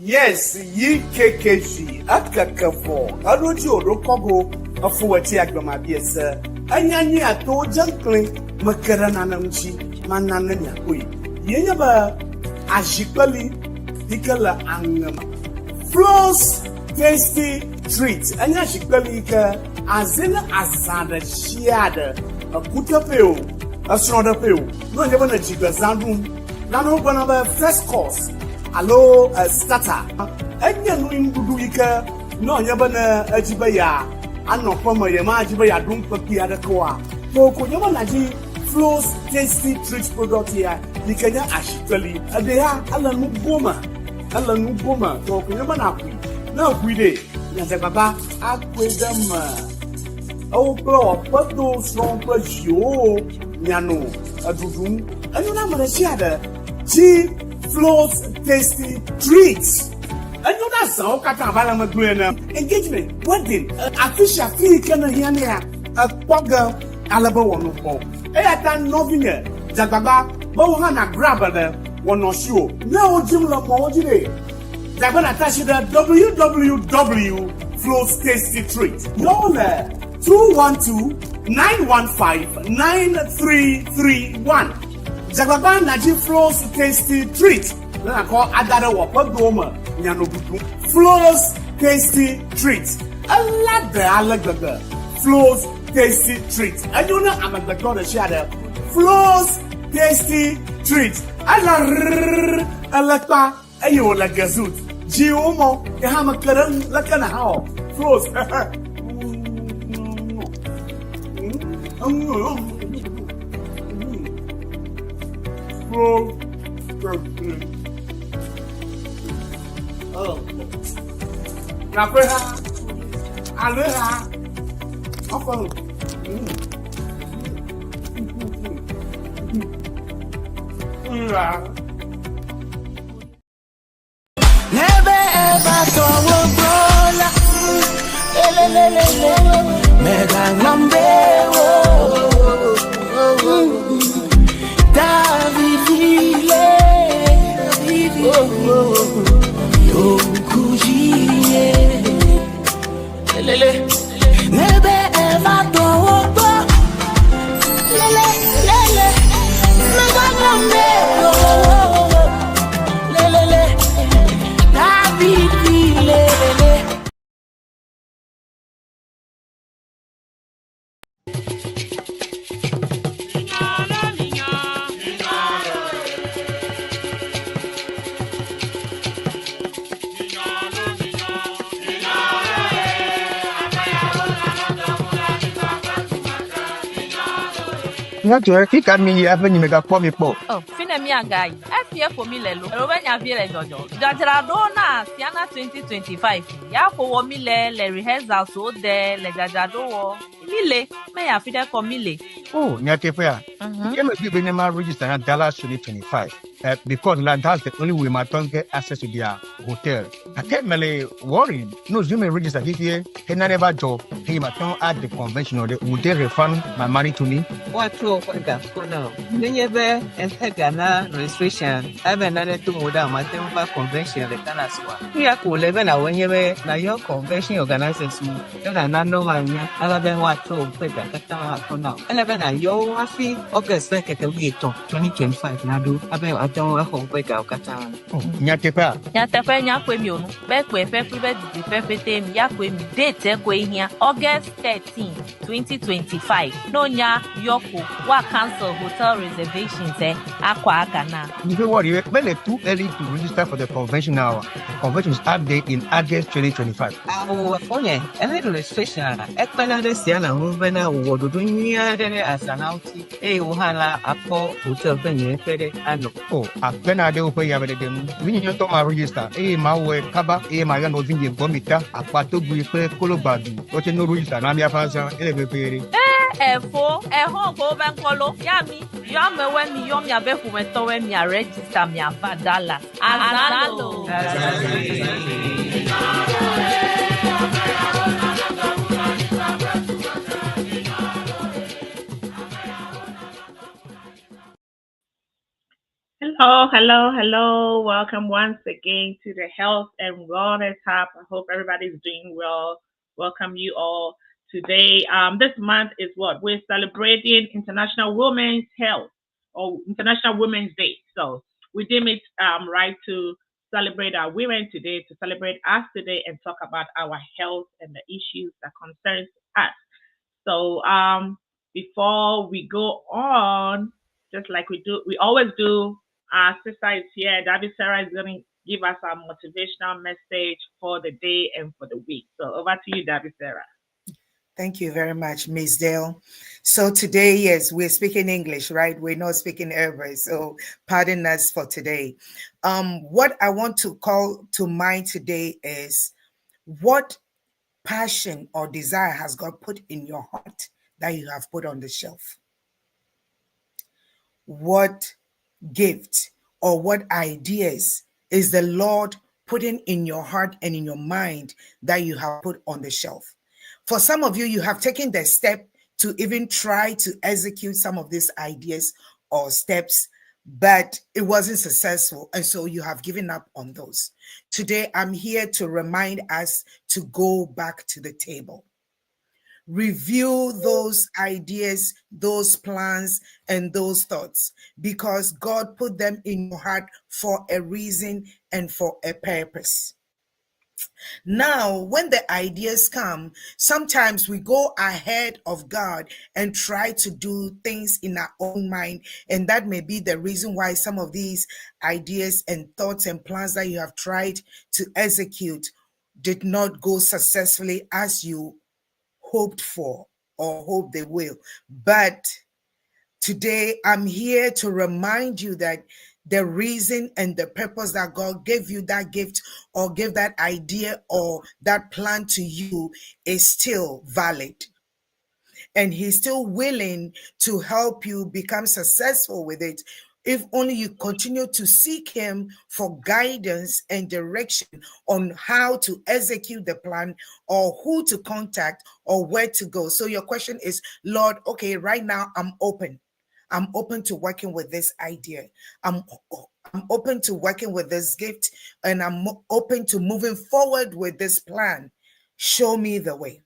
Yes, ye KKG at Kakafo. I don't you Rokogo of Fuati Agramabiesa. Anyani at to Junkling, Makaranamchi, Manananya Hui. Yenaba Ashipali, Dikala Angama. Floss tasty treats. Anyashipalika, Azena Azada Shiada, a Kutapeo, a Snodapeo. No, never a Chigazandum. Nano Banaba first course. Hello, starter. Enya no imbudu ika no nyaba na ajibaya anokwa ma yema ajibaya dum papi adakwa. To ko nyaba na ji Floss tasty treats product here. Likanya ashitali. Adeya ala nu goma. To ko nyaba na ku. Na ku de. Nyaza baba akwedam. Au pro pado strong pajio nyano adudum. Anu na manasiada. Ji Floss tasty treats. And you know that's all engagement, wedding, official fee can hear me a quagga alaba one for. Airtime novinger, Jagaba, Bohana grabber, one or show. No Jimla Mojide. Jabana Tashi www.Floss tasty treats. No there 212-915-9331. Jagaba Naji Floss tasty treat. Then I call Adada Wapadoma Nyanobutu. Floss tasty treat. I like the Floss tasty treat. I don't know I'm at the corner shadow. Floss tasty treat. I like ayo la gazut. Giomo, Yahamakan, Lakana how. Floss. Oh, Napeha, Aleha, Uncle. Never ever thought Mega number Never ever thought Mega number He can me have you make a pommy pop. Oh, Finemia guy. I fear for me, Lelo. Rovenia Villa Jojo. Jajaradona, Siana 2025. Ya for Mile, le rehearsal so there, le Jajado. Mile, may I feed for Mile? Oh, Nyakefia. You must be in my register at Dallas 2025. Because land has the only way my tongue get access to their hotel. I can't really worry. No Zoom register here. He never job. He might not add the convention or would they refund my money to me? What for now? Never and Hagana registration. I've another two without my temper convention. The Canaswa. We are cool 11 hours when you now your convention organizers. You don't know my other than what to pay back for now. 11 and your happy August like at the week 2025. Now do about I don't hope we go Katan. Nyakepa. Nyatepe Nyakwemion. Back where Pepe Pepe Yakwemi date here August 13, 2025. No nya Yoko. What cancel hotel reservations Aqua Akana. You know what? You're too early to register for the convention now. The convention is update in August 2025. Our phone and registration. Ekpanade Siana Movena would do near as an outie. Uhala Apo Hotel Penny Fede and Oh, Penade Upe Yavadem. We need to register. Mawe Kaba, Mayan Ovingi Gomita, Apato Guipe Colobadu. What you know, register, Namia Faza, Elevated. For a home over color, Yami, Yama when me yum ya befu when to when me a register me a fadala. Azalo. Hello. Hello. Welcome once again to the Health and Wellness Hub. I hope everybody's doing well. Welcome you all today. This month is what? We're celebrating International Women's Health or International Women's Day. So we deem it right to celebrate our women today, to celebrate us today and talk about our health and the issues that concerns us. So before we go on, just like we always do, our sister is here. Davi Sarah is going to give us a motivational message for the day and for the week. So over to you, Davi Sarah. Thank you very much, Ms. Dale. So today, yes, we're speaking English, right? We're not speaking Arabic, so pardon us for today. What I want to call to mind today is what passion or desire has God put in your heart that you have put on the shelf? What gift or what ideas is the Lord putting in your heart and in your mind that you have put on the shelf? For some of you, you have taken the step to even try to execute some of these ideas or steps, but it wasn't successful. And so you have given up on those. Today, I'm here to remind us to go back to the table. Review those ideas, those plans, and those thoughts, because God put them in your heart for a reason and for a purpose. Now, when the ideas come, sometimes we go ahead of God and try to do things in our own mind. And that may be the reason why some of these ideas and thoughts and plans that you have tried to execute did not go successfully as you hoped for or hope they will. But today, I'm here to remind you that the reason and the purpose that God gave you that gift or gave that idea or that plan to you is still valid. And He's still willing to help you become successful with it, if only you continue to seek Him for guidance and direction on how to execute the plan or who to contact or where to go. So your question is, Lord, okay, right now I'm open. I'm open to working with this idea. I'm open to working with this gift, and I'm open to moving forward with this plan. Show me the way.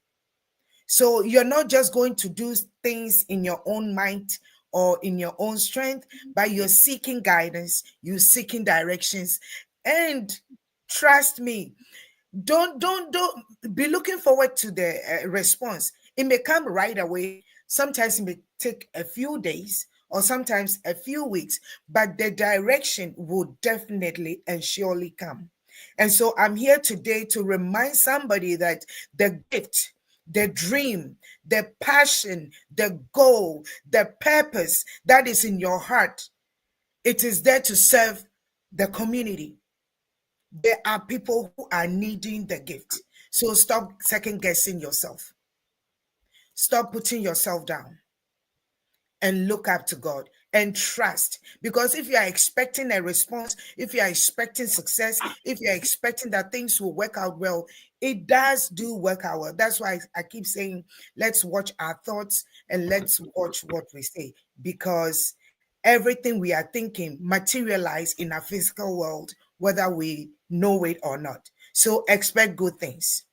So you're not just going to do things in your own mind or in your own strength, but you're seeking guidance, you're seeking directions, and trust me, don't be looking forward to the response. It may come right away. Sometimes it may take a few days or sometimes a few weeks, but the direction will definitely and surely come. And so I'm here today to remind somebody that the gift, the dream, the passion, the goal, the purpose that is in your heart, it is there to serve the community. There are people who are needing the gift. So stop second guessing yourself. Stop putting yourself down and look up to God and trust. Because if you are expecting a response, if you are expecting success, if you are expecting that things will work out well, it does do work out well. That's why I keep saying, let's watch our thoughts and let's watch what we say, because everything we are thinking materialize in our physical world, whether we know it or not. So expect good things.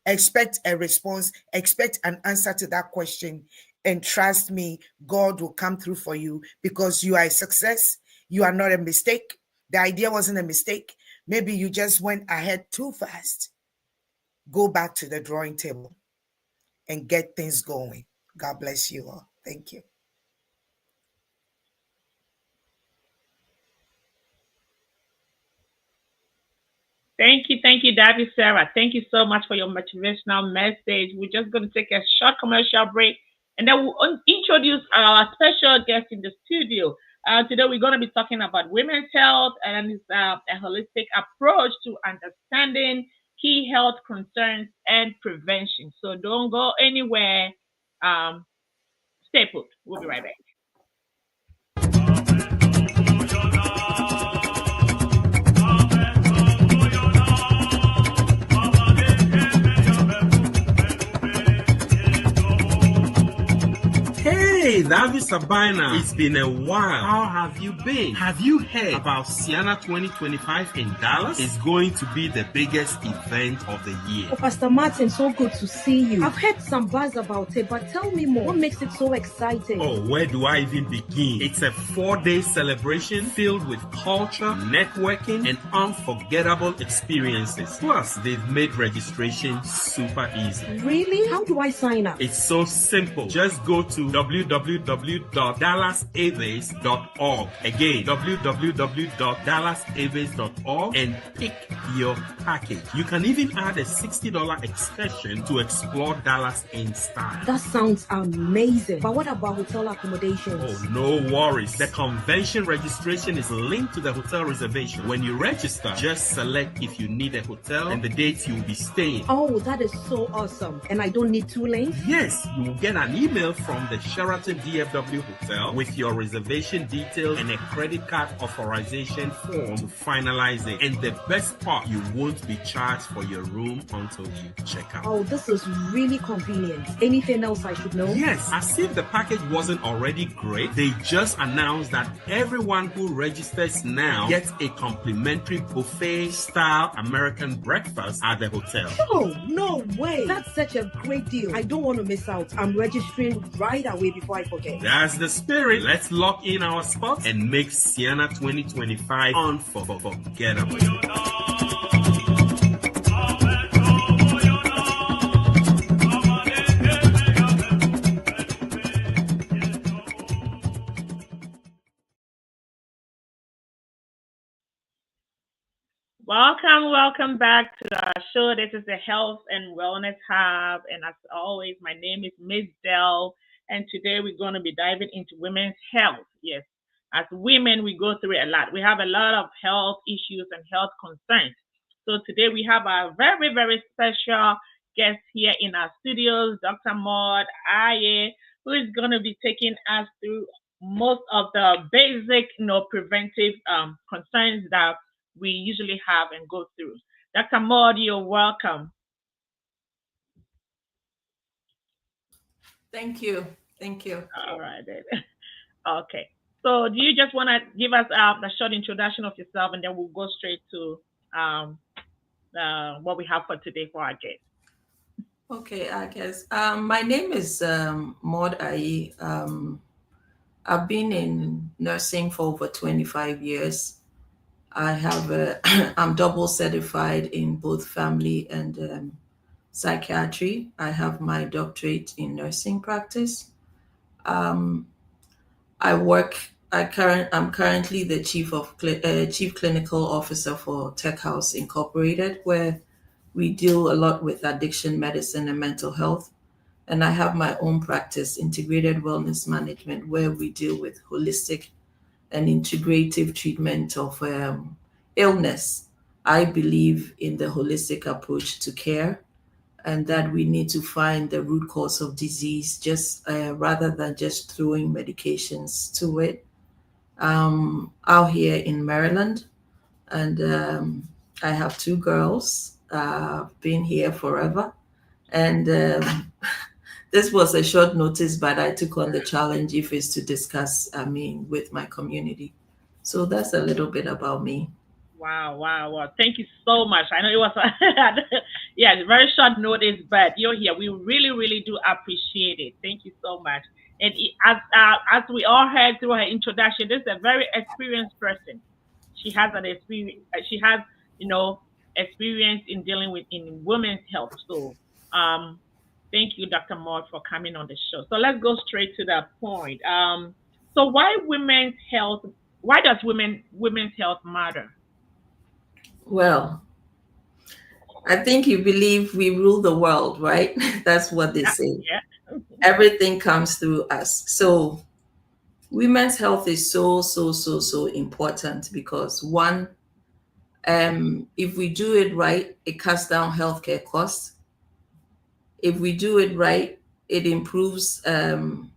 Expect a response, expect an answer to that question, and trust me, God will come through for you, because you are a success. You are not a mistake. The idea wasn't a mistake. Maybe you just went ahead too fast. Go back to the drawing table and get things going. God bless you all. Thank you. Thank you, Davi Sarah. Thank you so much for your motivational message. We're just going to take a short commercial break, and then we'll introduce our special guest in the studio. Today, we're going to be talking about women's health and a holistic approach to understanding key health concerns and prevention. So don't go anywhere. Stay put. We'll be right back. Hey Davi Sabina, it's been a while. How have you been? Have you heard about Sienna 2025 in Dallas? It's going to be the biggest event of the year. Oh, Pastor Martin, so good to see you. I've heard some buzz about it, but tell me more. What makes it so exciting? Oh, where do I even begin? It's a 4-day celebration filled with culture, networking, and unforgettable experiences. Plus, they've made registration super easy. Really? How do I sign up? It's so simple. Just go to www.dallasaves.org. Again, www.dallasaves.org and pick your package. You can even add a $60 excursion to explore Dallas in style. That sounds amazing. But what about hotel accommodations? Oh, no worries. The convention registration is linked to the hotel reservation. When you register, just select if you need a hotel and the dates you'll be staying. Oh, that is so awesome. And I don't need 2 lanes? Yes, you will get an email from the Sheraton DFW Hotel with your reservation details and a credit card authorization form to finalize it. And the best part, you won't be charged for your room until you check out. Oh, this is really convenient. Anything else I should know? Yes, as if the package wasn't already great, they just announced that everyone who registers now gets a complimentary buffet-style American breakfast at the hotel. Oh, no way. That's such a great deal. I don't want to miss out. I'm registering right away before I forget. That's the spirit. Let's lock in our spots and make Sienna 2025 unforgettable. Welcome back to our show. This is the Health and Wellness Hub, and as always, my name is Miss Dell, and today we're going to be diving into women's health. Yes, as women, we go through a lot. We have a lot of health issues and health concerns. So today we have a very, very special guest here in our studios, Dr. Maud Aye, who is going to be taking us through most of the basic, preventive concerns that we usually have and go through. Dr. Maud, you're welcome. Thank you. All right. Okay. So do you just want to give us a short introduction of yourself, and then we'll go straight to what we have for today for our guest? Okay, I guess. My name is Maud Aye. I've been in nursing for over 25 years. I have I'm double certified in both family and psychiatry. I have my doctorate in nursing practice. I'm currently the chief clinical officer for Tech House Incorporated, where we deal a lot with addiction medicine and mental health. And I have my own practice, Integrated Wellness Management, where we deal with holistic and integrative treatment of illness. I believe in the holistic approach to care, and that we need to find the root cause of disease just rather than just throwing medications to it. Out here in Maryland, and I have 2 girls. Been here forever, and this was a short notice, but I took on the challenge if it's to discuss, with my community. So that's a little bit about me. Wow. Thank you so much. I know it was, very short notice, but you're here. We really, really do appreciate it. Thank you so much. And as we all heard through her introduction, this is a very experienced person. She has an experience. She has, experience in dealing with in women's health. So, thank you, Dr. Maud, for coming on the show. So let's go straight to the point. So why women's health? Why does women's health matter? Well, I think you believe we rule the world, right? That's what they say. Yeah. Everything comes through us. So women's health is so important because one, if we do it right, it cuts down healthcare costs. If we do it right, it improves our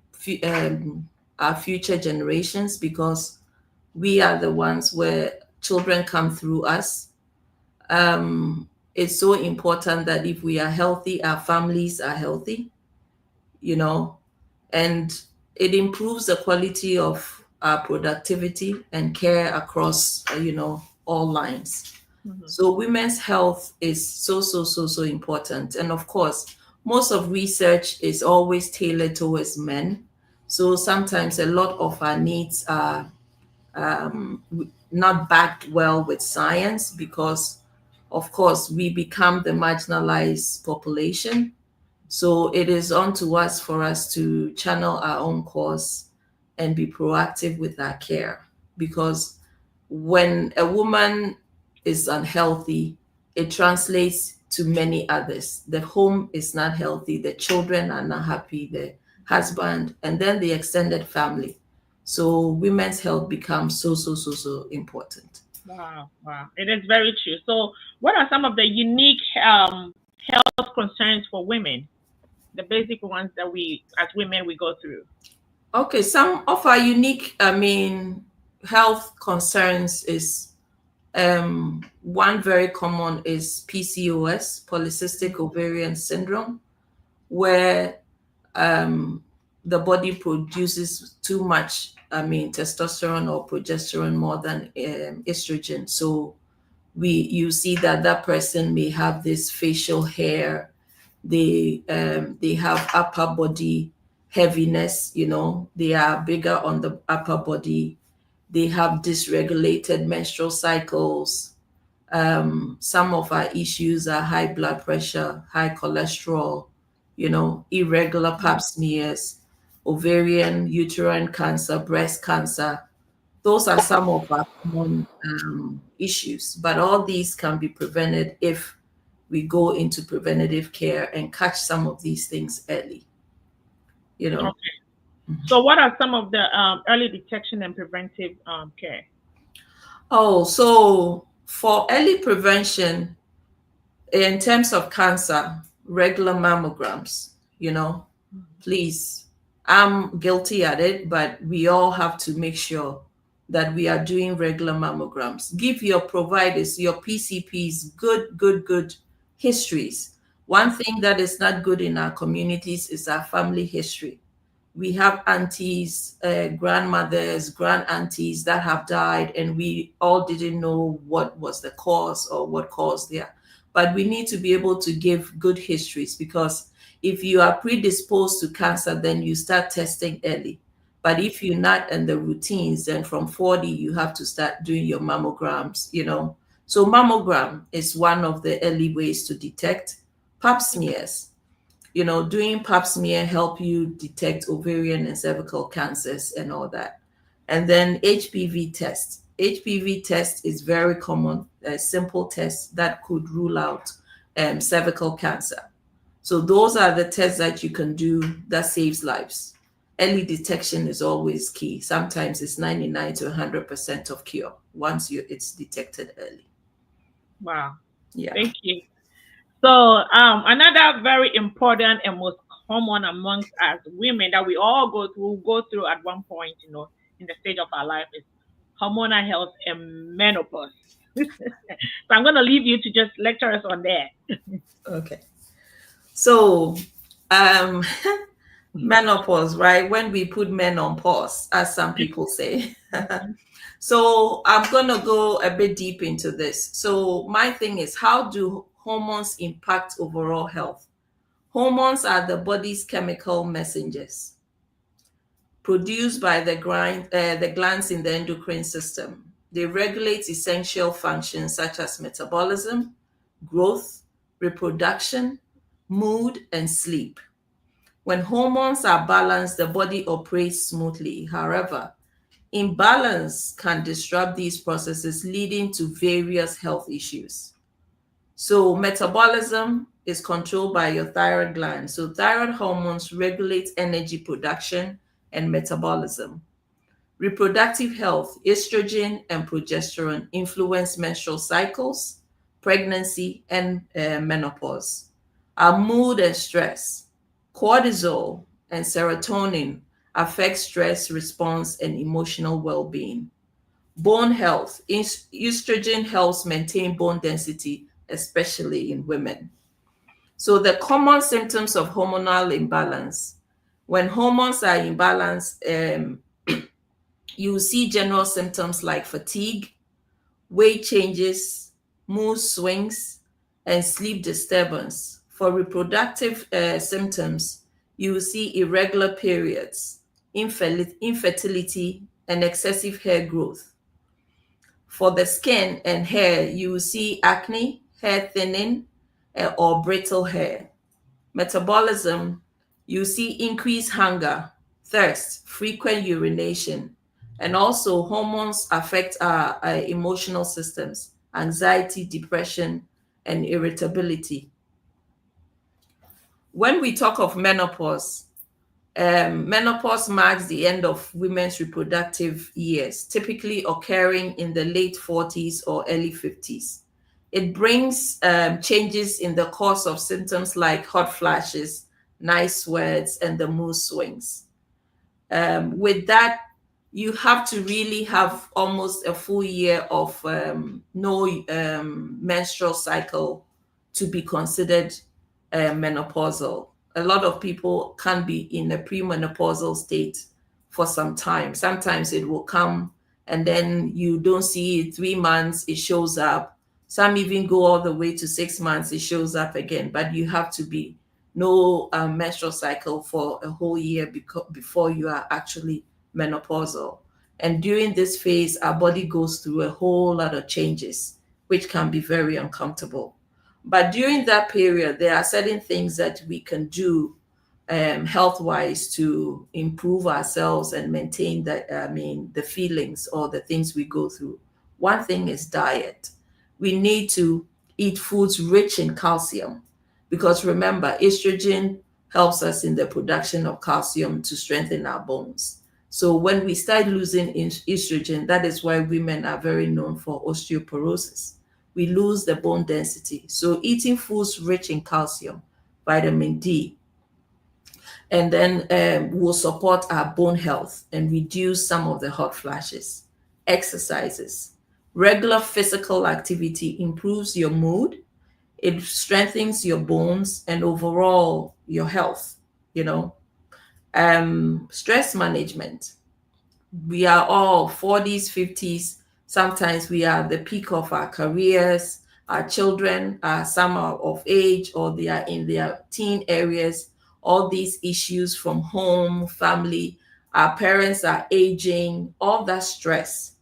future generations, because we are the ones where children come through us. It's so important that if we are healthy, our families are healthy, and it improves the quality of our productivity and care across, all lines. So women's health is so important. And of course, most of research is always tailored towards men. So sometimes a lot of our needs are not backed well with science because, of course, we become the marginalized population. So it is on to us for us to channel our own course and be proactive with our care. Because when a woman is unhealthy, it translates to many others. The home is not healthy, the children are not happy, the husband, and then the extended family. So women's health becomes so important. Wow. It is very true. So what are some of the unique health concerns for women? The basic ones that we, as women, we go through. Okay, some of our unique, health concerns is one very common is PCOS, polycystic ovarian syndrome, where the body produces too much, testosterone or progesterone more than estrogen. So you see that person may have this facial hair, they have upper body heaviness, they are bigger on the upper body, they have dysregulated menstrual cycles. Some of our issues are high blood pressure, high cholesterol, irregular pap smears, ovarian, uterine cancer, breast cancer. Those are some of our common issues, but all these can be prevented if we go into preventative care and catch some of these things early. Okay. So what are some of the early detection and preventive care? Oh, so for early prevention, in terms of cancer, regular mammograms, please, I'm guilty at it, but we all have to make sure that we are doing regular mammograms. Give your providers, your PCPs, good histories. One thing that is not good in our communities is our family history. We have aunties, grandmothers, grand-aunties that have died, and we all didn't know what was the cause or what caused their. But we need to be able to give good histories, because if you are predisposed to cancer, then you start testing early. But if you're not in the routines, then from 40, you have to start doing your mammograms, So mammogram is one of the early ways to detect. Pap smears, doing pap smear help you detect ovarian and cervical cancers and all that. And then HPV test. HPV test is very common, a simple test that could rule out cervical cancer. So those are the tests that you can do that saves lives. Early detection is always key. Sometimes it's 99 to 100% of cure once it's detected early. Wow. Yeah. Thank you. So another very important and most common amongst us women that we all go through at one point, in the stage of our life is hormonal health and menopause. So I'm going to leave you to just lecture us on that. Okay. So menopause, right? When we put men on pause, as some people say. So I'm going to go a bit deep into this. So my thing is, how do hormones impact overall health? Hormones are the body's chemical messengers produced by the glands in the endocrine system. They regulate essential functions such as metabolism, growth, reproduction, mood, and sleep. When hormones are balanced, the body operates smoothly. However, imbalance can disrupt these processes, leading to various health issues. So metabolism is controlled by your thyroid gland. So thyroid hormones regulate energy production and metabolism. Reproductive health, estrogen and progesterone influence menstrual cycles, pregnancy, and menopause. Our mood and stress, cortisol and serotonin affect stress response and emotional well-being. Bone health, estrogen helps maintain bone density, especially in women. So the common symptoms of hormonal imbalance: When hormones are imbalanced, you will see general symptoms like fatigue, weight changes, mood swings, and sleep disturbance. For reproductive symptoms, you will see irregular periods, infertility, and excessive hair growth. For the skin and hair, you will see acne, hair thinning, or brittle hair. Metabolism, you see increased hunger, thirst, frequent urination, and also hormones affect our emotional systems, anxiety, depression, and irritability. When we talk of menopause, menopause marks the end of women's reproductive years, typically occurring in the late 40s or early 50s. It brings changes in the course of symptoms like hot flashes, night sweats, and the mood swings. With that, you have to really have almost a full year of no menstrual cycle to be considered menopausal. A lot of people can be in a premenopausal state for some time. Sometimes it will come and then you don't see it 3 months, it shows up. Some even go all the way to 6 months, it shows up again. But you have to be no menstrual cycle for a whole year before you are actually menopausal. And during this phase, our body goes through a whole lot of changes, which can be very uncomfortable. But during that period, there are certain things that we can do health-wise to improve ourselves and maintain the feelings or the things we go through. One thing is diet. We need to eat foods rich in calcium, because remember, estrogen helps us in the production of calcium to strengthen our bones. So when we start losing estrogen, that is why women are very known for osteoporosis. We lose the bone density. So eating foods rich in calcium, vitamin D, and then will support our bone health and reduce some of the hot flashes. Exercises. Regular physical activity improves your mood, it strengthens your bones and overall your health, Stress management. We are all 40s, 50s. Sometimes we are at the peak of our careers. Our children are some are of age or they are in their teen areas. All these issues from home, family, our parents are aging, all that stress.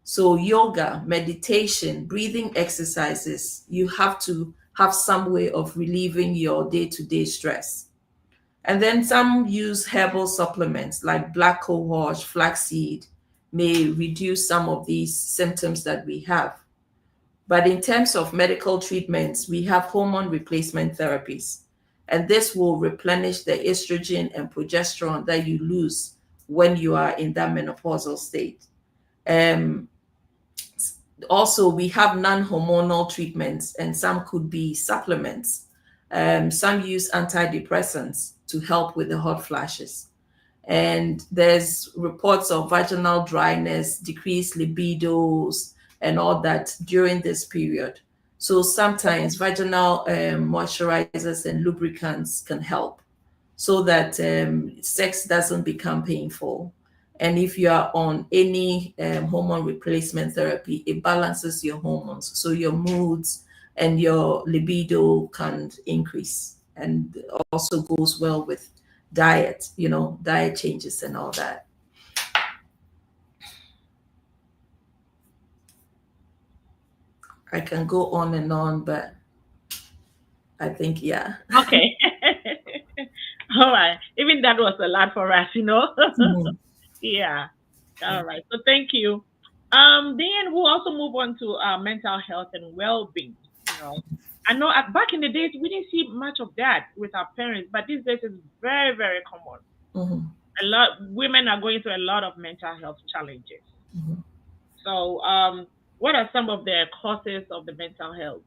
So yoga, meditation, breathing exercises, you have to have some way of relieving your day-to-day stress. And then some use herbal supplements like black cohosh, flaxseed, may reduce some of these symptoms that we have. But in terms of medical treatments, we have hormone replacement therapies. And this will replenish the estrogen and progesterone that you lose when you are in that menopausal state. Also, we have non-hormonal treatments, and some could be supplements. Some use antidepressants to help with the hot flashes. And there's reports of vaginal dryness, decreased libidos, and all that during this period. So sometimes vaginal moisturizers and lubricants can help so that sex doesn't become painful. And if you are on any hormone replacement therapy, it balances your hormones. So your moods and your libido can increase, and also goes well with diet, diet changes and all that. I can go on and on, but I think, yeah. Okay. All right. Even that was a lot for us, Mm-hmm. Yeah. All right. So thank you. Then we'll also move on to mental health and well-being. I know back in the days we didn't see much of that with our parents, but these days it's very, very common. Mm-hmm. A lot women are going through a lot of mental health challenges. Mm-hmm. So, what are some of the causes of the mental health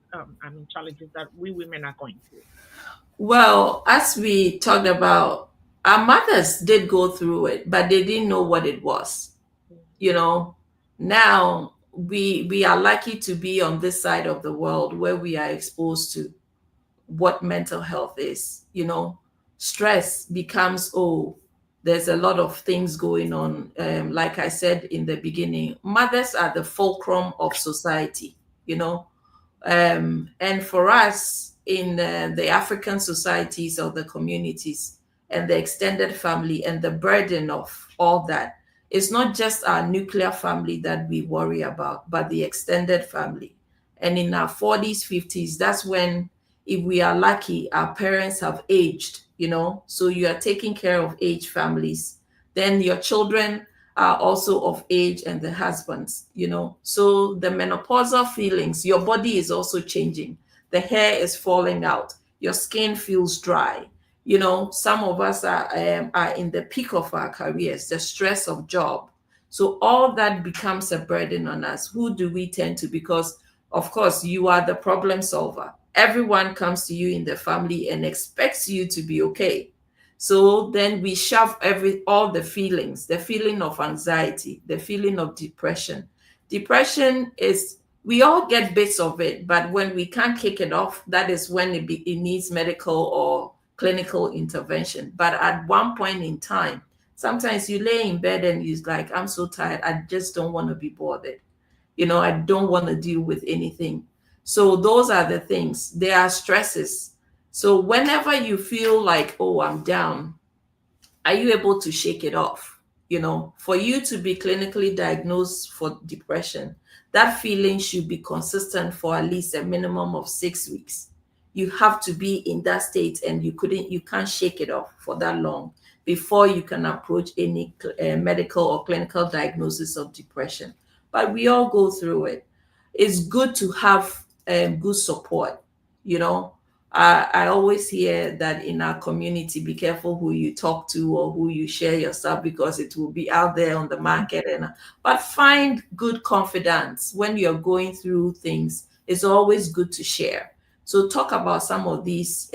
challenges that we women are going through? Well, as we talked about, our mothers did go through it, but they didn't know what it was. Now we are lucky to be on this side of the world where we are exposed to what mental health is. Stress becomes, there's a lot of things going on. Like I said in the beginning, mothers are the fulcrum of society, you know. And for us in the African societies or the communities and the extended family and the burden of all that, it's not just our nuclear family that we worry about, but the extended family. And in our 40s, 50s, that's when, if we are lucky, our parents have aged, you know, so you are taking care of aged families. Then your children are also of age and the husbands, you know. So the menopausal feelings, your body is also changing. The hair is falling out. Your skin feels dry. You know, some of us are in the peak of our careers, the stress of job. So all that becomes a burden on us. Who do we tend to? Because, of course, you are the problem solver. Everyone comes to you in the family and expects you to be okay. So then we shove all the feelings, the feeling of anxiety, the feeling of depression. Depression is, we all get bits of it, but when we can't kick it off, that is when it needs medical or clinical intervention. But at one point in time, sometimes you lay in bed and you're like, I'm so tired, I just don't want to be bothered. You know, I don't want to deal with anything. So those are the things. There are stresses. So whenever you feel like, oh, I'm down, are you able to shake it off? You know, for you to be clinically diagnosed for depression, that feeling should be consistent for at least a minimum of 6 weeks. You have to be in that state and you can't shake it off for that long before you can approach any medical or clinical diagnosis of depression. But we all go through it. It's good to have good support, you know. I always hear that in our community, be careful who you talk to or who you share your stuff, because it will be out there on the market. But find good confidence when you're going through things. It's always good to share. So talk about some of these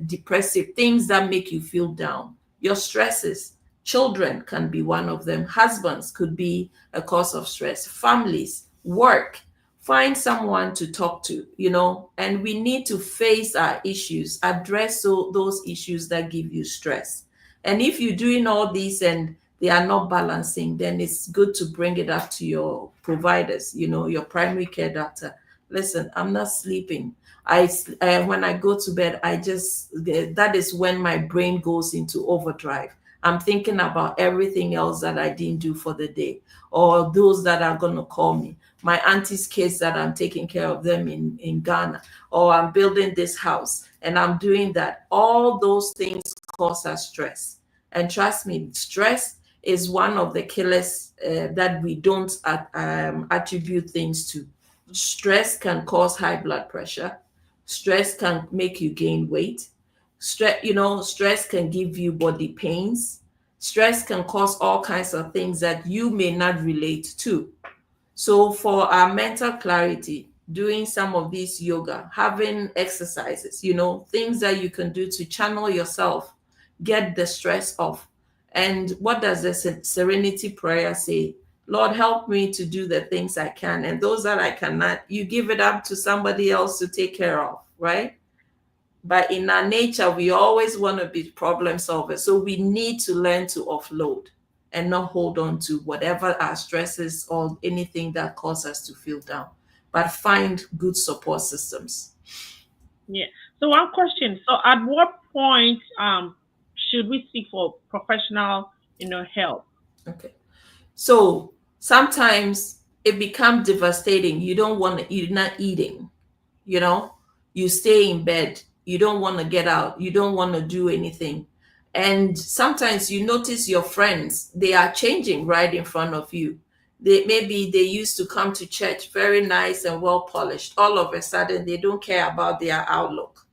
depressive things that make you feel down. Your stresses. Children can be one of them. Husbands could be a cause of stress. Families, work. Find someone to talk to, you know, and we need to face our issues, address those issues that give you stress. And if you're doing all these and they are not balancing, then it's good to bring it up to your providers, you know, your primary care doctor. Listen, I'm not sleeping. When I go to bed, that is when my brain goes into overdrive. I'm thinking about everything else that I didn't do for the day, or those that are going to call me. My auntie's kids that I'm taking care of them in Ghana, or I'm building this house and I'm doing that. All those things cause us stress. And trust me, stress is one of the killers that we don't attribute things to. Stress can cause high blood pressure. Stress can make you gain weight. Stress can give you body pains. Stress can cause all kinds of things that you may not relate to. So for our mental clarity, doing some of these yoga, having exercises, you know, things that you can do to channel yourself, get the stress off. And what does the serenity prayer say? Lord, help me to do the things I can. And those that I cannot, you give it up to somebody else to take care of, right? But in our nature, we always want to be problem solvers. So we need to learn to offload and not hold on to whatever our stresses or anything that causes us to feel down, but find good support systems. Yeah. So one question. So at what point should we seek for professional, help? Okay. So sometimes it becomes devastating. You're not eating, you stay in bed. You don't want to get out. You don't want to do anything. And sometimes you notice your friends, they are changing right in front of you. Maybe they used to come to church very nice and well polished. All of a sudden, they don't care about their outlook.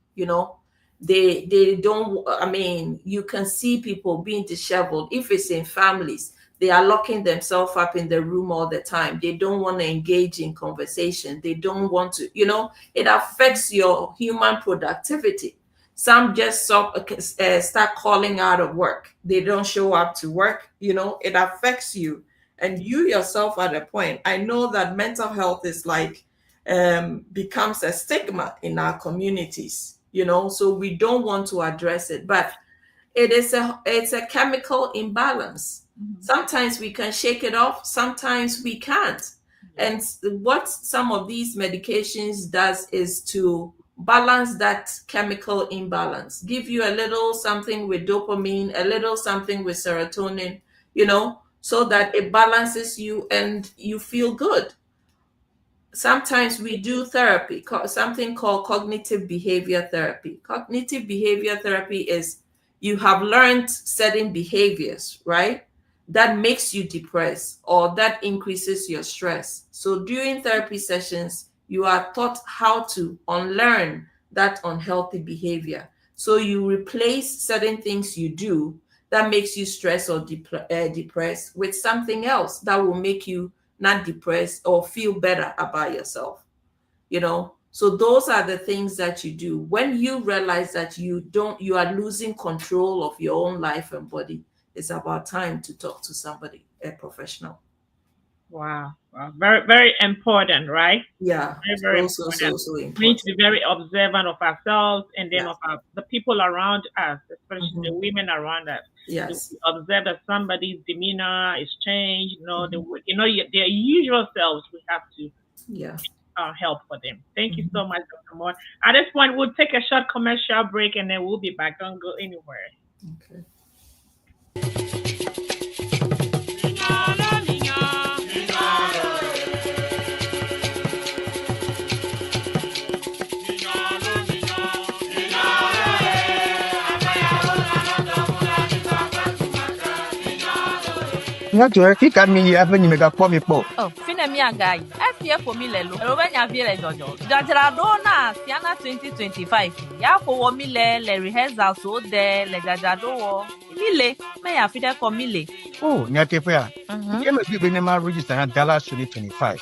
They don't, you can see people being disheveled. If it's in families, they are locking themselves up in the room all the time. They don't want to engage in conversation. They don't want to, it affects your human productivity. Some just start calling out of work. They don't show up to work. It affects you. And you yourself at a point, I know that mental health is becomes a stigma in our communities, so we don't want to address it. But it's a chemical imbalance. Sometimes we can shake it off, sometimes we can't. And what some of these medications does is to balance that chemical imbalance, give you a little something with dopamine, a little something with serotonin, so that it balances you and you feel good. Sometimes we do therapy, something called cognitive behavior therapy. Cognitive behavior therapy is you have learned certain behaviors, right? That makes you depressed or that increases your stress. So during therapy sessions, you are taught how to unlearn that unhealthy behavior. So you replace certain things you do that makes you stressed or depressed with something else that will make you not depressed or feel better about yourself. So those are the things that you do when you realize that you are losing control of your own life and body. It's about time to talk to somebody, a professional. Wow. Very, very important, right? Yeah. Very also important. so We need important. to be very observant of ourselves and then Yeah. of the people around us, especially the women around us. Yes. To observe that somebody's demeanor is changed, their usual selves. We have to help for them. Thank you so much, Dr. Moore. At this point, we'll take a short commercial break and then we'll be back. Don't go anywhere. Okay. He can me have you make a poor people. Oh, Finemia guy. FPF for me lelo. Rovenya vile jojo. Jajrado na Siana 2025. Ya ko mi le rehearsal so de le jajado wo. Mile, me ya fide ko mile. Oh, Nyatefia. You must be in my register at Dallas 2025.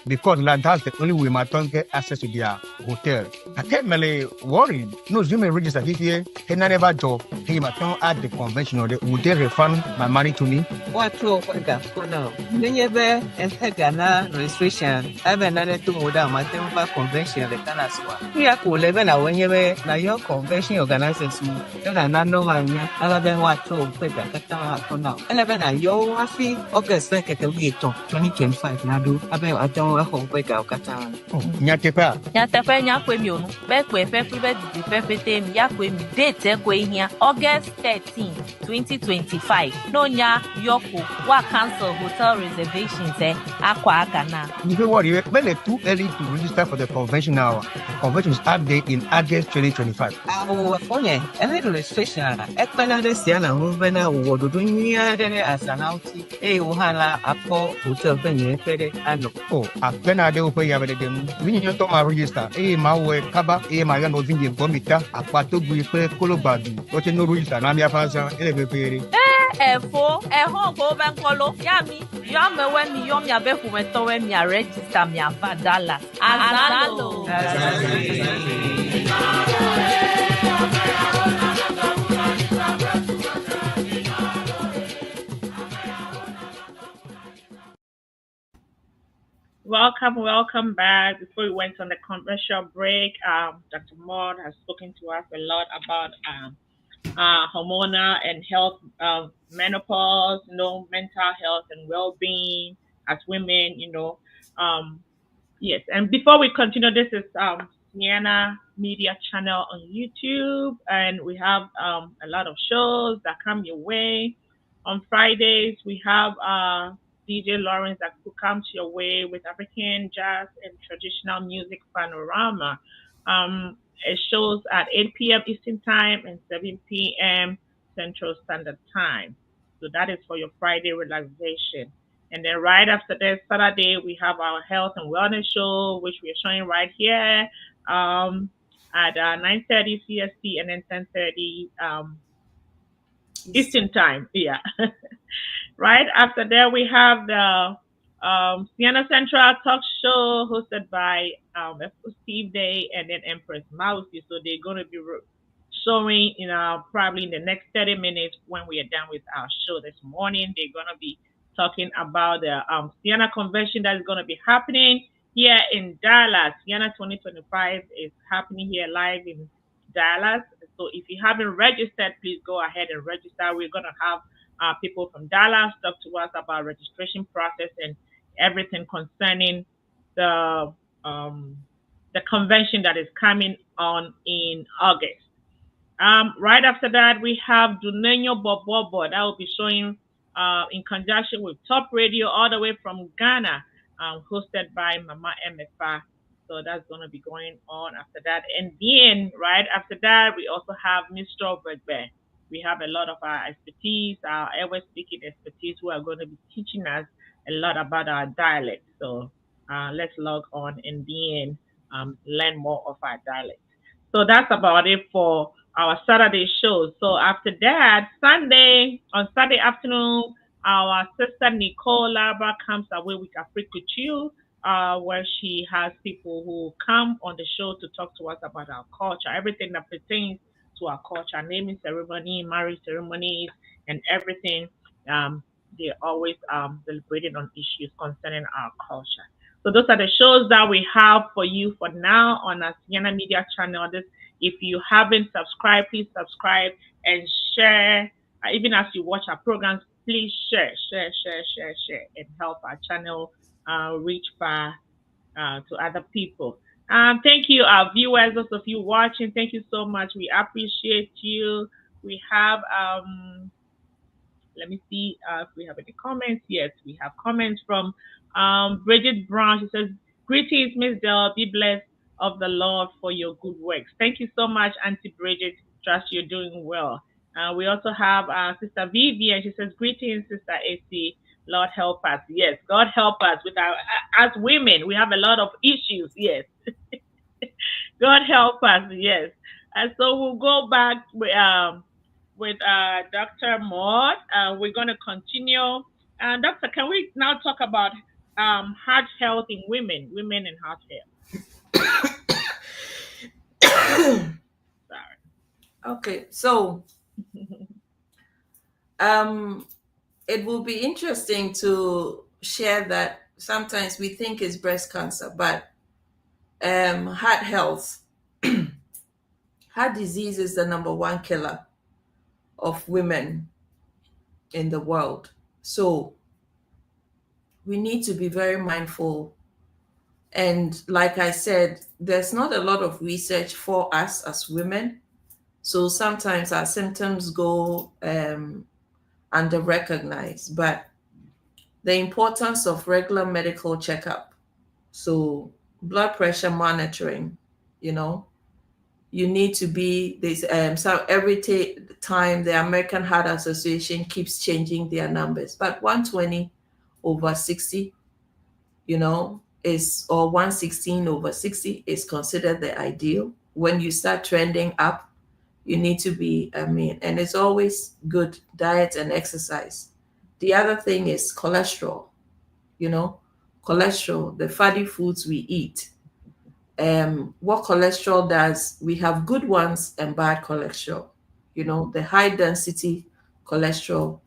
Because land has the only way my tongue get access to their hotel. I can't really worry. No, you may register here. And I never job. He my tongue at the convention or would they refund my money to me? What to no. Nenyebe Ghana registration. I've another two more down my temple convention the Canaswa. We are cool even when you na your convention organizers. You don't know one other than what to pay the for now. 11 and yo happy August like a week 2025 Nadu. I don't hope we go Katan. Nyatepa. Nyatepa nyakwe mi onu. Bekwe fe di fefete mi yakwe mi date kwe here August 13, 2025. No nya yoko wa cancel hotel reservations akwa agana. You know what? You're too early to register for the convention now. The convention is update in August 2025. Our phone and registration. Ekpanade siana movena wodudunya as an outie. Uhala apo hotel venue fede ano. Oh, Ekpanade upe yabedem. We need to register. My way kaba. My no vinge gomita. Apato guipe kolobadu. What you know register? Nami afansa. Elebepere. Efo, ehon ko benkolo. Yami, yame when mi yom ya beku meto when mi register mi afa Dallas. Azalo. Welcome back. Before we went on the commercial break, Dr. Maud has spoken to us a lot about hormonal and health, menopause, mental health and well-being as women, yes. And before we continue, this is Sienna Media channel on YouTube, and we have a lot of shows that come your way. On Fridays, we have DJ Lawrence that comes your way with African jazz and traditional music panorama. It shows at 8 p.m. Eastern Time and 7 p.m. Central Standard Time. So that is for your Friday relaxation. And then right after that, Saturday, we have our health and wellness show, which we are showing right here at 9:30 CST and then 10:30 Eastern Time. Yeah. Right after that, we have the Sienna Central Talk Show hosted by Steve Day and then Empress Mousy. So they're going to be showing, probably in the next 30 minutes when we are done with our show this morning. They're going to be talking about the Sienna Convention that is going to be happening here in Dallas. Sienna 2025 is happening here live in Dallas. It's So if you haven't registered, please go ahead and register. We're going to have people from Dallas talk to us about registration process and everything concerning the convention that is coming on in August. Right after that, we have Dunenyo Bobobo that will be showing in conjunction with Top Radio all the way from Ghana, hosted by Mama MFA. So that's going to be going on after that. And then right after that, we also have Mr. Obegbe. We have a lot of our expertise, our airway speaking expertise, who are going to be teaching us a lot about our dialect. So let's log on and then learn more of our dialect. So that's about it for our Saturday shows. So after that, on Sunday afternoon, our sister Nicole Laba comes away with Africa Chill, where she has people who come on the show to talk to us about our culture, everything that pertains to our culture, naming ceremony, marriage ceremonies, and everything. They're always celebrating on issues concerning our culture. So those are the shows that we have for you for now on our Sienna Media channel. If you haven't subscribed, please subscribe and share. Even as you watch our programs, please share, and help our channel reach far to other people. Thank you, our viewers, those of you watching. Thank you so much. We appreciate you. We have, let me see if we have any comments. Yes, we have comments from Bridget Brown. She says, "Greetings, Miss Dell. Be blessed of the Lord for your good works." Thank you so much, Auntie Bridget. Trust you're doing well. We also have Sister Vivian. She says, "Greetings, Sister AC. Lord help us." Yes, God help us with as women. We have a lot of issues. Yes, God help us. Yes, and so we'll go back with Dr. Maud. We're going to continue. Doctor, can we now talk about heart health in women and heart health? Sorry. Okay, so it will be interesting to share that sometimes we think it's breast cancer, but heart health, heart disease is the #1 killer of women in the world. So we need to be very mindful. And like I said, there's not a lot of research for us as women. So sometimes our symptoms go under-recognized, but the importance of regular medical checkup. So blood pressure monitoring, you need to be this. So every time the American Heart Association keeps changing their numbers, but 120/60, or 116/60 is considered the ideal. When you start trending up, you need to be, and it's always good diet and exercise. The other thing is cholesterol, cholesterol, the fatty foods we eat. What cholesterol does, we have good ones and bad cholesterol. The high density cholesterol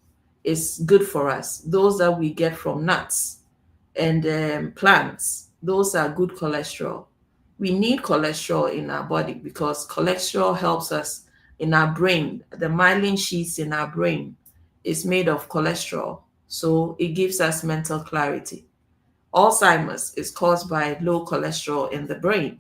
is good for us. Those that we get from nuts and plants, those are good cholesterol. We need cholesterol in our body because cholesterol helps us in our brain. The myelin sheaths in our brain is made of cholesterol, so it gives us mental clarity. Alzheimer's is caused by low cholesterol in the brain,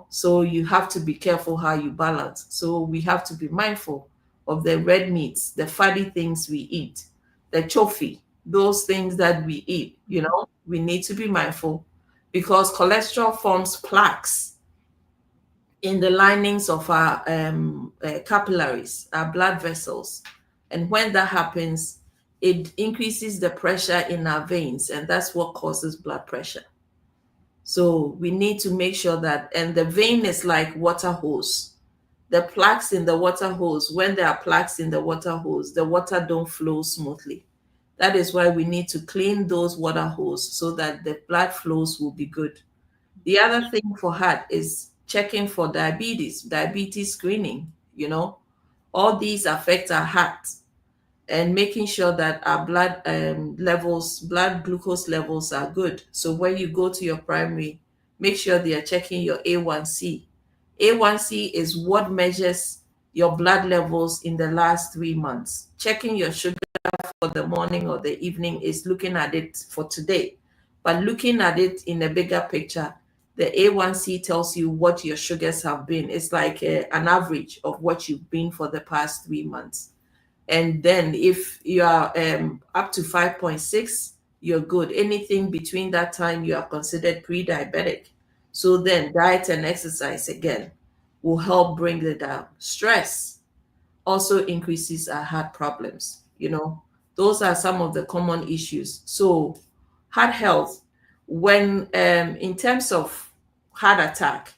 so you have to be careful how you balance. So we have to be mindful of the red meats, the fatty things we eat, the chofi, those things that we eat, we need to be mindful because cholesterol forms plaques in the linings of our capillaries, our blood vessels. And when that happens, it increases the pressure in our veins, and that's what causes blood pressure. So we need to make sure that, and the vein is like water hose. The plaques in the water hose, when there are plaques in the water hose, the water don't flow smoothly. That is why we need to clean those water hoses so that the blood flows will be good. The other thing for heart is checking for diabetes screening, all these affect our heart, and making sure that our blood glucose levels are good. So when you go to your primary, make sure they are checking your A1C A1C is what measures your blood levels in the last 3 months. Checking your sugar for the morning or the evening is looking at it for today. But looking at it in a bigger picture, the A1C tells you what your sugars have been. It's like an average of what you've been for the past 3 months. And then if you are up to 5.6, you're good. Anything between that time, you are considered pre-diabetic. So then diet and exercise again will help bring it down. Stress also increases our heart problems. Those are some of the common issues. So heart health, when in terms of heart attack,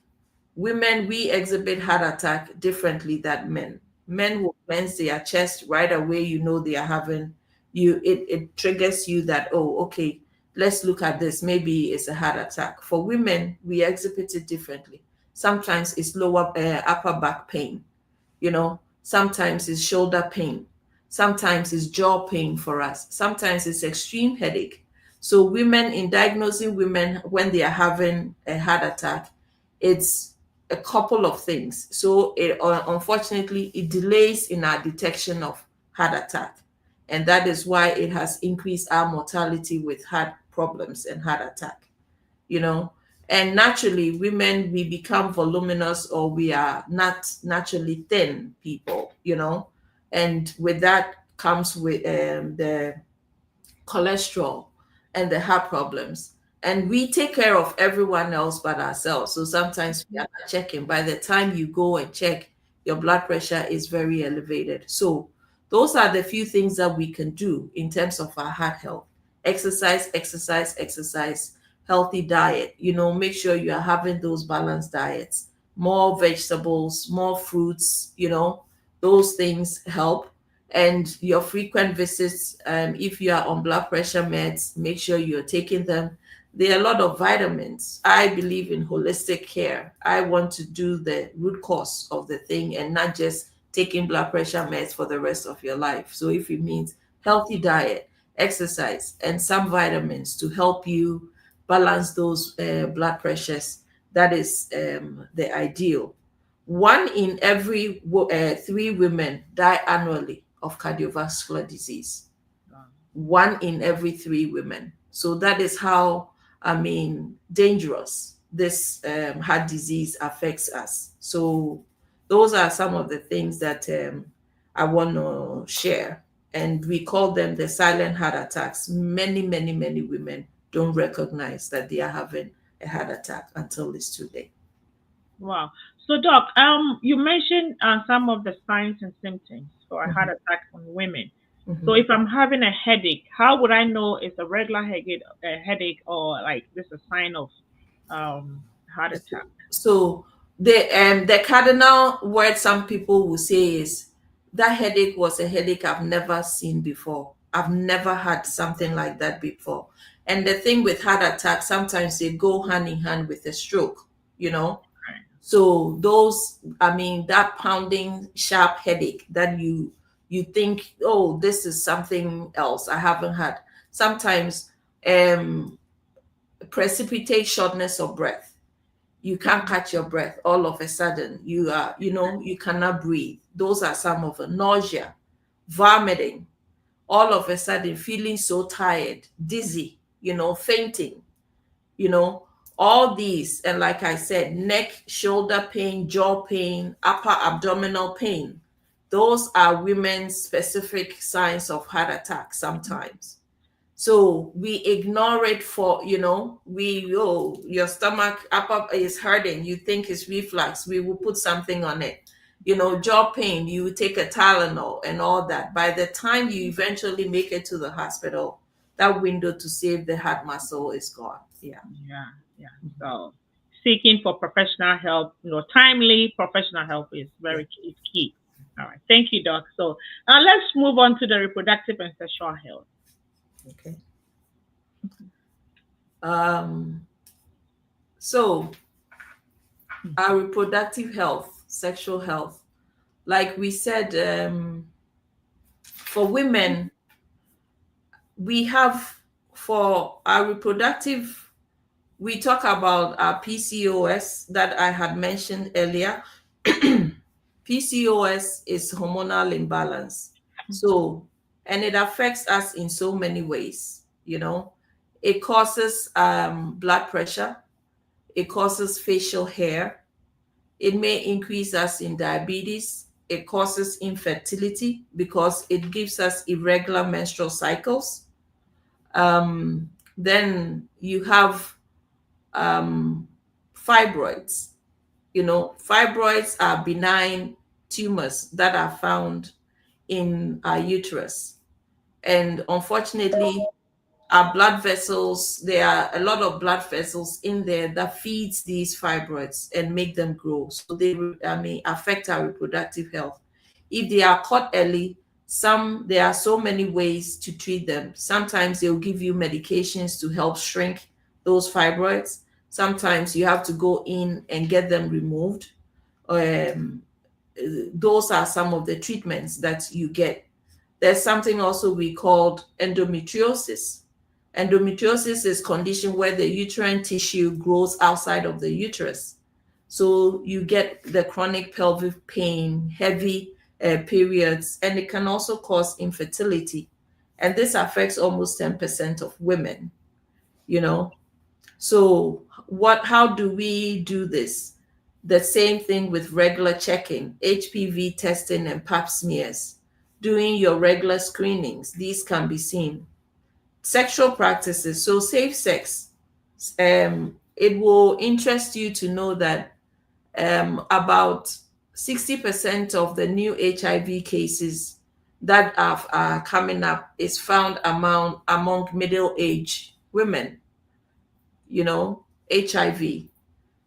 women, we exhibit heart attack differently than men. Men will cleanse their chest right away. They are having it triggers you that, oh, okay, let's look at this. Maybe it's a heart attack. For women, we exhibit it differently. Sometimes it's lower upper back pain. Sometimes it's shoulder pain. Sometimes it's jaw pain for us. Sometimes it's extreme headache. So women, in diagnosing women when they are having a heart attack, it's a couple of things. So unfortunately, it delays in our detection of heart attack. And that is why it has increased our mortality with heart problems and heart attack. And naturally, women, we become voluminous, or we are not naturally thin people, and with that comes with the cholesterol and the heart problems. And we take care of everyone else but ourselves. So sometimes we are not checking. By the time you go and check, your blood pressure is very elevated. So those are the few things that we can do in terms of our heart health. Exercise, healthy diet. Make sure you are having those balanced diets, more vegetables, more fruits, those things help. And your frequent visits, if you are on blood pressure meds, make sure you're taking them. There are a lot of vitamins. I believe in holistic care. I want to do the root cause of the thing and not just taking blood pressure meds for the rest of your life. So if it means healthy diet, exercise, and some vitamins to help you balance those blood pressures, that is the ideal. 1 in every 3 women die annually of cardiovascular disease. 1 in every 3 women. So that is how, dangerous this heart disease affects us. So those are some of the things that I want to share. And we call them the silent heart attacks. Many, many, many women don't recognize that they are having a heart attack until it's too late. Wow. So, Doc, you mentioned some of the signs and symptoms for a heart attack on women. So, if I'm having a headache, how would I know it's a regular headache or like this is a sign of heart attack? So, the cardinal word some people will say is, that headache was a headache I've never seen before. I've never had something like that before. And the thing with heart attack, sometimes they go hand in hand with a stroke, So those, that pounding, sharp headache that you think, oh, this is something else I haven't had. Sometimes precipitate shortness of breath. You can't catch your breath all of a sudden. You are, you cannot breathe. Those are some of the nausea, vomiting, all of a sudden feeling so tired, dizzy, fainting, all these. And like I said, neck, shoulder pain, jaw pain, upper abdominal pain. Those are women's specific signs of heart attack sometimes. So we ignore it for, your stomach upper is hurting. You think it's reflux. We will put something on it. Jaw pain, you take a Tylenol and all that. By the time you eventually make it to the hospital, that window to save the heart muscle is gone. Yeah. So seeking for professional help, timely professional help is is key. All right. Thank you, Doc. So now let's move on to the reproductive and sexual health. Okay. So our reproductive health, sexual health, like we said, for women, we have, for our reproductive we talk about PCOS that I had mentioned earlier. PCOS is hormonal imbalance. So, and it affects us in so many ways. It causes blood pressure. It causes facial hair. It may increase us in diabetes. It causes infertility because it gives us irregular menstrual cycles. Then you have fibroids. Fibroids are benign tumors that are found in our uterus. And unfortunately, our blood vessels, there are a lot of blood vessels in there that feeds these fibroids and make them grow. So they may affect our reproductive health. If they are caught early, there are so many ways to treat them. Sometimes they'll give you medications to help shrink those fibroids. Sometimes you have to go in and get them removed. Those are some of the treatments that you get. There's something also we called endometriosis. Endometriosis is a condition where the uterine tissue grows outside of the uterus. So you get the chronic pelvic pain, heavy periods, and it can also cause infertility. And this affects almost 10% of women, So how do we do this? The same thing with regular checking, HPV testing and pap smears, doing your regular screenings. These can be seen. Sexual practices, so safe sex. It will interest you to know that about 60% of the new HIV cases that are coming up is found among middle-aged women, HIV.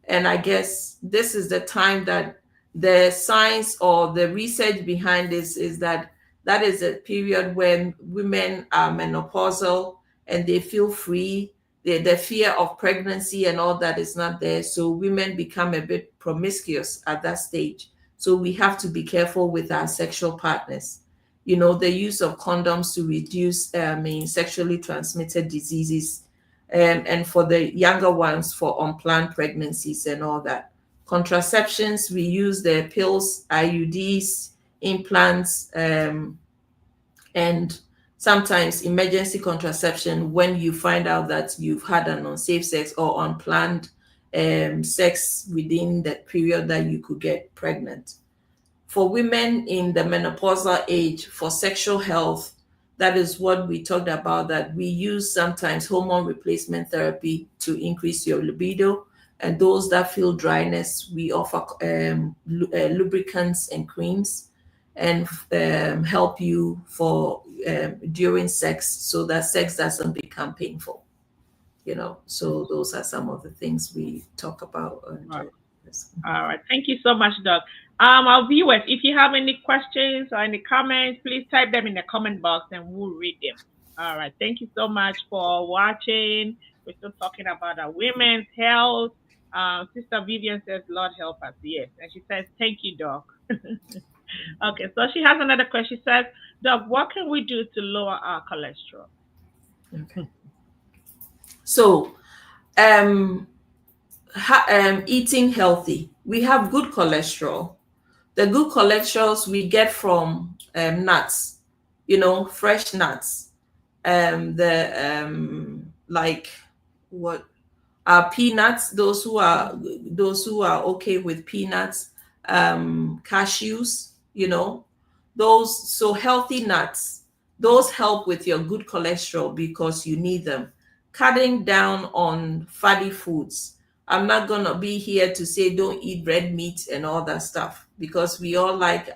And I guess this is the time that the science or the research behind this is that is a period when women are menopausal and they feel free. The fear of pregnancy and all that is not there. So women become a bit promiscuous at that stage. So we have to be careful with our sexual partners. The use of condoms to reduce sexually transmitted diseases, and for the younger ones for unplanned pregnancies and all that. Contraceptions, we use the pills, IUDs, implants, and sometimes emergency contraception when you find out that you've had an unsafe sex or unplanned sex within that period that you could get pregnant. For women in the menopausal age, for sexual health, that is what we talked about, that we use sometimes hormone replacement therapy to increase your libido. And those that feel dryness, we offer lubricants and creams and help you for during sex so that sex doesn't become painful. So those are some of the things we talk about. All right. Thank you so much, Doc. Our viewers, if you have any questions or any comments, please type them in the comment box and we'll read them. All right. Thank you so much for watching. We're still talking about our women's health. Sister Vivian says, Lord help us. Yes. And she says, thank you, Doc. Okay. So she has another question. She says, Doc, what can we do to lower our cholesterol? Okay. So, eating healthy. We have good cholesterol. The good cholesterols we get from nuts, fresh nuts. Like what are peanuts? Those who are okay with peanuts, cashews. Those, so healthy nuts. Those help with your good cholesterol because you need them. Cutting down on fatty foods. I'm not going to be here to say don't eat red meat and all that stuff because we all like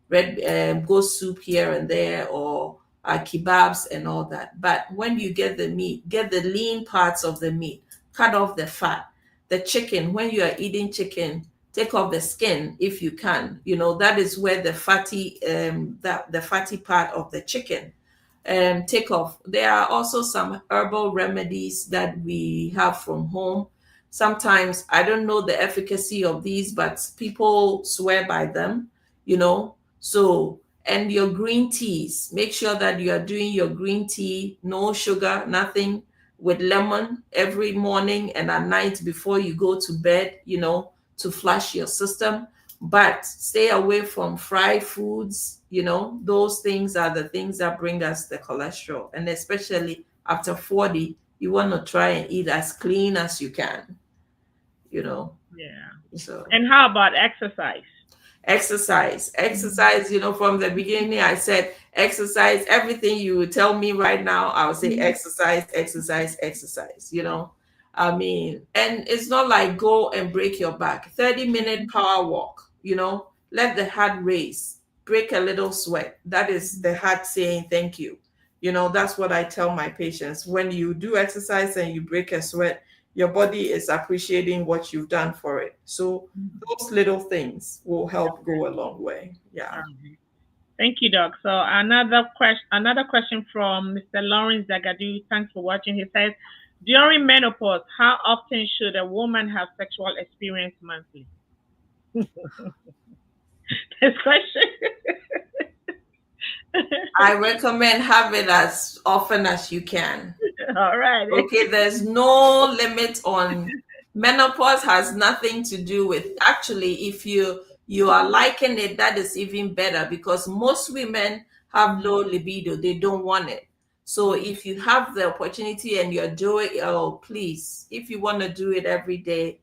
red goat soup here and there or kebabs and all that. But when you get the meat, get the lean parts of the meat, cut off the fat. The chicken, when you are eating chicken, take off the skin if you can. That is where the fatty part of the chicken take off. There are also some herbal remedies that we have from home. Sometimes I don't know the efficacy of these, but people swear by them, So, and your green teas, make sure that you are doing your green tea, no sugar, nothing. with lemon every morning and at night before you go to bed, to flush your system. But stay away from fried foods. Those things are the things that bring us the cholesterol. And especially after 40, you want to try and eat as clean as you can, Yeah. So. And how about exercise? Exercise, from the beginning, I said exercise. Everything you would tell me right now, I would say exercise. I mean, and it's not like go and break your back. 30-minute power walk, let the heart race, break a little sweat. That is the heart saying thank you. That's what I tell my patients. When you do exercise and you break a sweat, your body is appreciating what you've done for it. So those little things will help go a long way. Yeah. Thank you, Doc. So another question from Mr. Lawrence Zagadu. Thanks for watching. He says, during menopause, how often should a woman have sexual experience monthly? This question. I recommend have it as often as you can. All right. Okay, there's no limit on menopause. Has nothing to do with, actually, if you are liking it, that is even better, because most women have low libido. They don't want it. So if you have the opportunity and you're doing it, please, if you want to do it every day,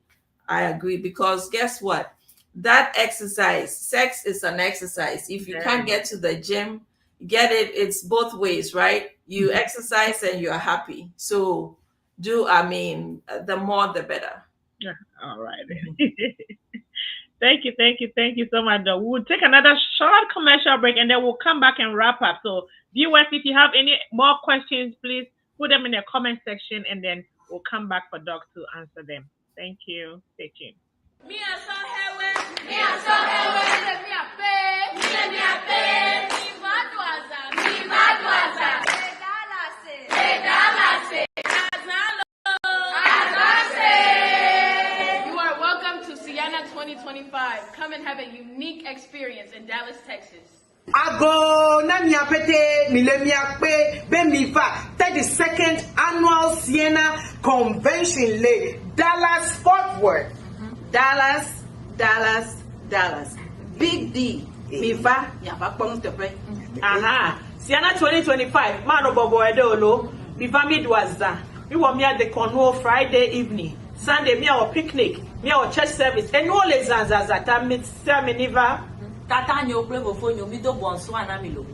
I agree, because guess what? That exercise, sex is an exercise. If you can't get to the gym, get it. It's both ways, right? You exercise and you're happy. So the more the better. Yeah. All right. Thank you so much, Doc. We'll take another short commercial break and then we'll come back and wrap up. So viewers, if you have any more questions, please put them in the comment section and then we'll come back for Doc to answer them. Thank you. Stay tuned. You are welcome to Sienna 2025. Come and have a unique experience in Dallas, Texas. Ago Namia Pete Milemia Pe Bemifa 32nd Annual Sienna Convention Le Dallas Fort Worth. Dallas. Big D. Mifa Yapakpong Tepe. Aha. Sienna 2025. Mano Bobo Edolo. Mifa Midwaza. We were me at the Cornwall Friday evening. Sunday me our picnic. Me our church service. And no les zanzazata miniva. Tata nyo play for phone mi do bonso anamilo.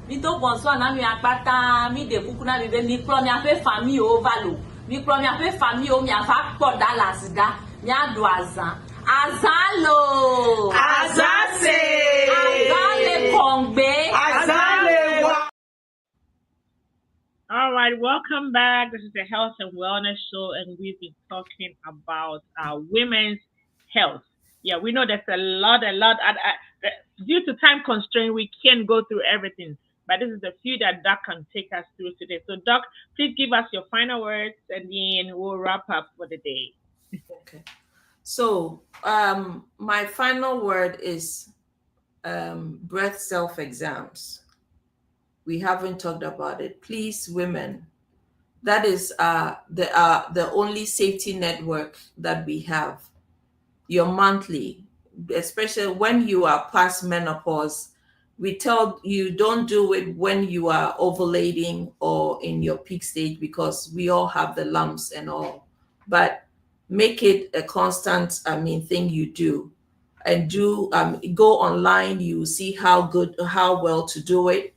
Mi do bonso anami apata mi de kukuna mi be mi kro mi ape famille o valo. Mi kro mi ape famille o mi afa po Dallas da. Mi ado azan. Azalo. Azase. Azale kongbe. Azale wa. All right, welcome back. This is the Health and Wellness Show, and we've been talking about women's health. Yeah, we know there's a lot. Due to time constraint, we can't go through everything, but this is a few that Doc can take us through today. So, Doc, please give us your final words, and then we'll wrap up for the day. Okay. So, my final word is breast self-exams. We haven't talked about it. Please, women, that is the only safety network that we have. Your monthly, especially when you are past menopause, we tell you don't do it when you are ovulating or in your peak stage, because we all have the lumps and all. But make it a constant, thing you do, and go online. You see how well to do it.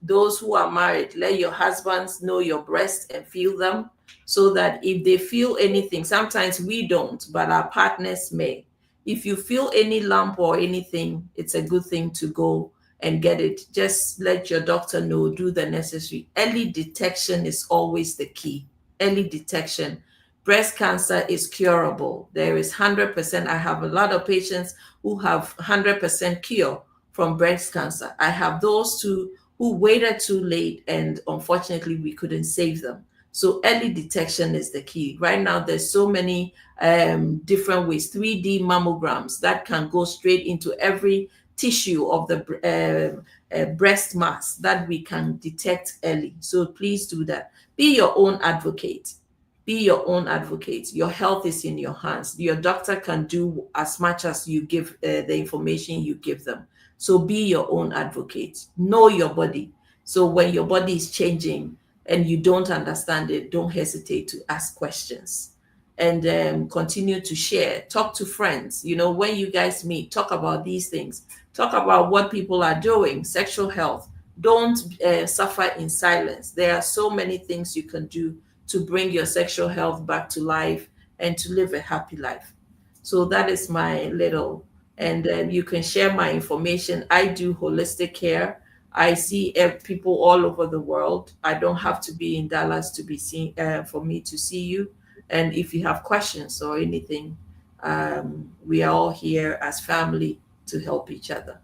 Those who are married, let your husbands know your breasts and feel them, so that if they feel anything, sometimes we don't, but our partners may. If you feel any lump or anything, it's a good thing to go and get it. Just let your doctor know, do the necessary. Early detection is always the key. Early detection. Breast cancer is curable. There is 100%. I have a lot of patients who have 100% cure from breast cancer. I have those who waited too late, and unfortunately we couldn't save them. So early detection is the key. Right now, there's so many different ways, 3D mammograms that can go straight into every tissue of the breast mass that we can detect early. So please do that. Be your own advocate. Be your own advocate. Your health is in your hands. Your doctor can do as much as you give the information you give them. So be your own advocate. Know your body. So when your body is changing and you don't understand it, don't hesitate to ask questions and continue to share. Talk to friends. You know, when you guys meet, talk about these things. Talk about what people are doing, sexual health. Don't suffer in silence. There are so many things you can do to bring your sexual health back to life and to live a happy life. So that is my little, and you can share my information. I do holistic care. I see people all over the world. I don't have to be in Dallas to be seen for me to see you. And if you have questions or anything, we are all here as family to help each other.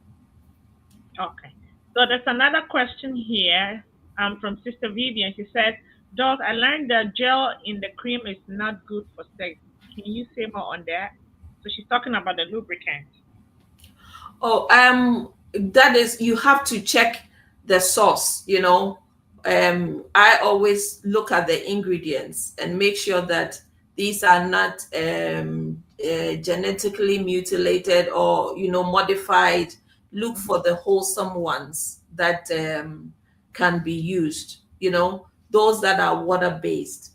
Okay. So there's another question here from Sister Vivian. She says, Doc, I learned that gel in the cream is not good for sex. Can you say more on that? So she's talking about the lubricant. Oh, that is, you have to check the source, you know. I always look at the ingredients and make sure that these are not genetically mutilated or, you know, modified. Look for the wholesome ones that can be used, you know, those that are water-based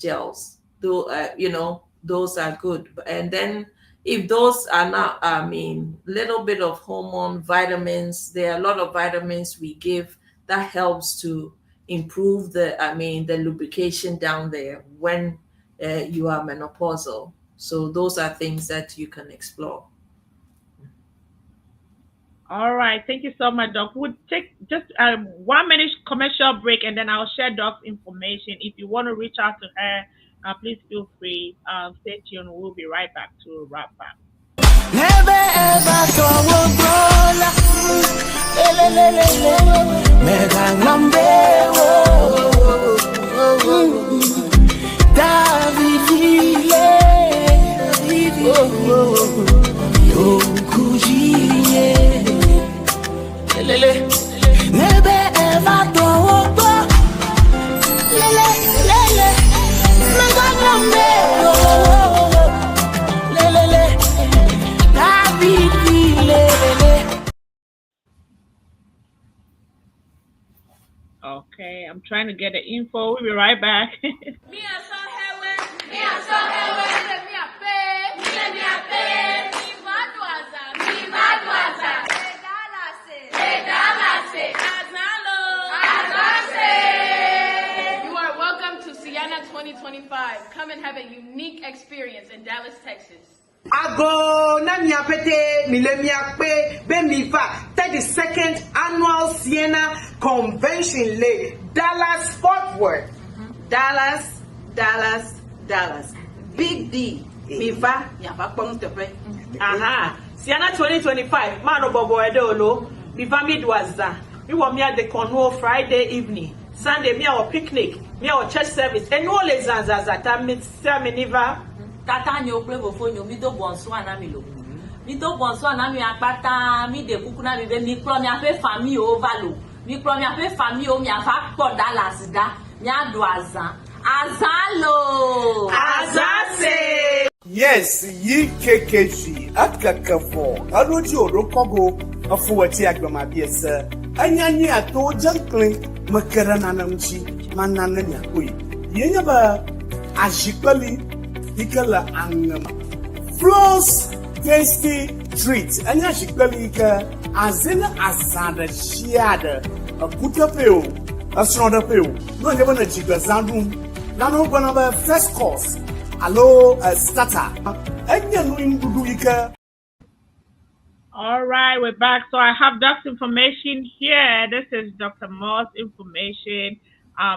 gels, though, you know, those are good. And then if those are not, I mean, little bit of hormone, vitamins, there are a lot of vitamins we give that helps to improve the lubrication down there when you are menopausal. So those are things that you can explore. All right. Thank you so much, Doc. We'll take just 1 minute commercial break and then I'll share Doc's information. If you want to reach out to her, please feel free. Stay tuned. We'll be right back to wrap up. Okay, I'm trying to get the info. We'll be right back. You are welcome to Sienna 2025. Come and have a unique experience in Dallas, Texas. Ago na miapete milemiakpe bemifa 32nd annual Sienna Convention Le Dallas Fort Worth. Dallas. Big D. Mifa yaba pong tepe. Aha. Sienna 2025. Mano bobo edolo. Mifa midwaza. We want me at the Cornwall Friday evening. Sunday me our picnic. Me our church service. And all les zanzazata miniva. Tata nyo plevo fonyo mi do bonso anamilo. Mi do bonso anami apata mi de kukuna mi be mi kro mi ape famille o valo. Mi kro mi ape famille o mi afa po Dallas da. Mi ado azalo. Azase. Yes, yi KKG at Kakafo. Aroji orokogo afuwati agbama biesa. Anyanyi ato jankle makarana namchi manana nyakoi. Yenya ba ajikali ikala angama. Floss tasty treat. Anya ajikali ika azena azada shiada. Akuta peo. Asroda peo. No nyeba na jigwa zandum. Nano banaba first course. Hello, starter. All right, we're back. So I have Doc's information here. This is Dr. Moss information.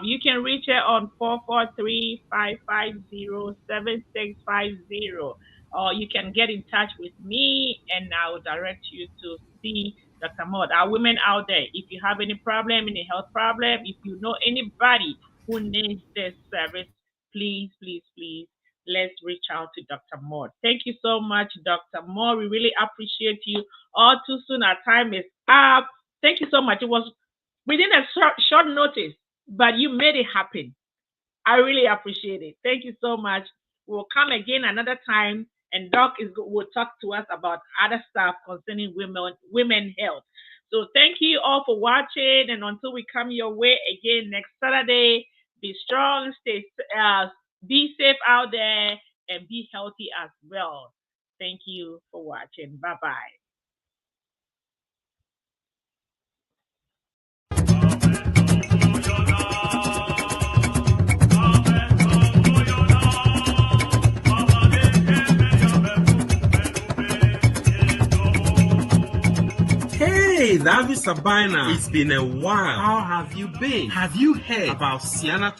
You can reach her on 443-550-7650. Or you can get in touch with me and I will direct you to see Dr. Moss. Our women out there, if you have any problem, any health problem, if you know anybody who needs this service, please let's reach out to Dr. Moore. Thank you so much, Dr. Moore. We really appreciate you. All too soon, our time is up. Thank you so much. It was within a short notice, but you made it happen. I really appreciate it. Thank you so much. We'll come again another time, and Doc will talk to us about other stuff concerning women health. So thank you all for watching, and until we come your way again next Saturday, be strong, be safe out there, and be healthy as well. Thank you for watching. Bye-bye. Hey, Davi Sabina, it's been a while. How have you been? Have you heard about Sienna